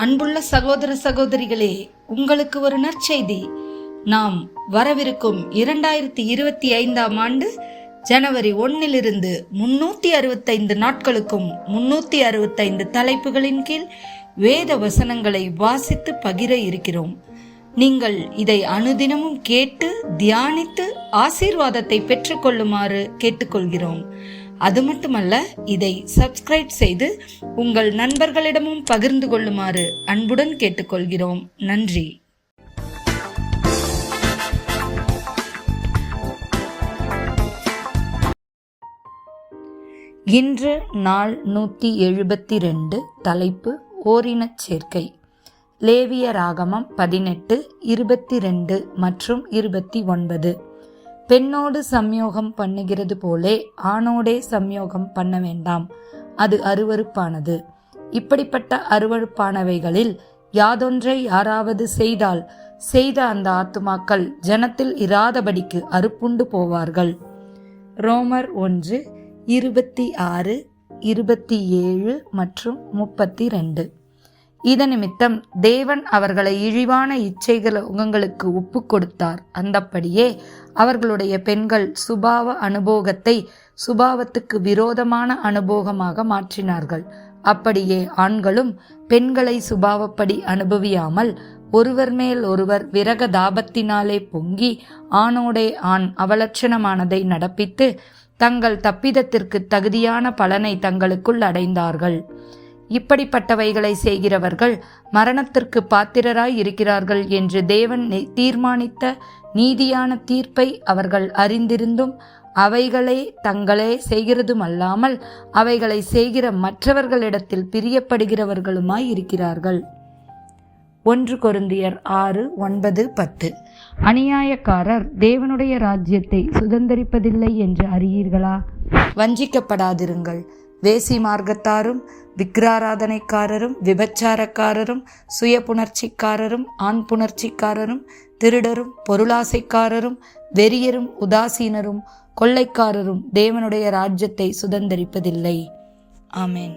அன்புள்ள சகோதர சகோதரிகளே, உங்களுக்கு ஒரு நற்செய்தி. நாம் வரவிருக்கும் 2025 ஆண்டு ஜனவரி 1 365 நாட்களுக்கும் 365 தலைப்புகளின் கீழ் வேத வசனங்களை வாசித்து பகிர இருக்கிறோம். நீங்கள் இதை அனுதினமும் கேட்டு தியானித்து ஆசீர்வாதத்தை பெற்றுக்கொள்ளுமாறு கேட்டுக்கொள்கிறோம். அது மட்டுமல்ல, இதை சப்ஸ்கிரைப் செய்து உங்கள் நண்பர்களிடமும் பகிர்ந்து கொள்ளுமாறு அன்புடன் கேட்டுக்கொள்கிறோம். நன்றி. இன்று நாள் 172. தலைப்பு ஓரினச் சேர்க்கை. லேவியராகமம் 18, 22 மற்றும் 29. பெண்ணோடு சம்யோகம் பண்ணுகிறது போலே ஆணோடே சம்யோகம் பண்ண வேண்டாம், அது அருவருப்பானது. இப்படிப்பட்ட அருவருப்பானவைகளில் யாதொன்றை யாராவது செய்தால் செய்த அந்த ஆத்துமாக்கள் ஜனத்தில் இராதபடிக்கு அறுப்புண்டு போவார்கள். ரோமர் 1, 26, 27 மற்றும் 32. இதனிமித்தம் தேவன் அவர்களை இழிவான இச்சைகளுக்கு ஒப்பு கொடுத்தார். அந்தப்படியே அவர்களுடைய பெண்கள் சுபாவ அனுபோகத்தை சுபாவத்துக்கு விரோதமான அனுபோகமாக மாற்றினார்கள். அப்படியே ஆண்களும் பெண்களை சுபாவப்படி அனுபவியாமல் ஒருவர் மேல் ஒருவர் விரக தாபத்தினாலே பொங்கி ஆணோடே ஆண் அவலட்சணமானதை நடப்பித்து தங்கள் தப்பிதத்திற்கு தகுதியான பலனை தங்களுக்குள் அடைந்தார்கள். இப்படிப்பட்டவைகளை செய்கிறவர்கள் மரணத்திற்கு பாத்திரராய் இருக்கிறார்கள் என்று தேவன் தீர்மானித்த நீதியான தீர்ப்பை அவர்கள் அறிந்திருந்தும் அவைகளை தங்களே செய்கிறதுமல்லாமல் அவைகளை செய்கிற மற்றவர்களிடத்தில் பிரியப்படுகிறவர்களுமாய் இருக்கிறார்கள். 1 கொரிந்தியர் 6, 9, 10. அநியாயக்காரர் தேவனுடைய ராஜ்யத்தை சுதந்தரிப்பதில்லை என்று அறியீர்களா? வஞ்சிக்கப்படாதிருங்கள். வேசி மார்க்கத்தாரும் விக்கிராராதனைக்காரரும் விபச்சாரக்காரரும் சுய புணர்ச்சிக்காரரும் ஆண் புணர்ச்சிக்காரரும் திருடரும் பொருளாசைக்காரரும் வெறியரும் உதாசீனரும் கொள்ளைக்காரரும் தேவனுடைய ராஜ்யத்தை சுதந்தரிப்பதில்லை. ஆமென்.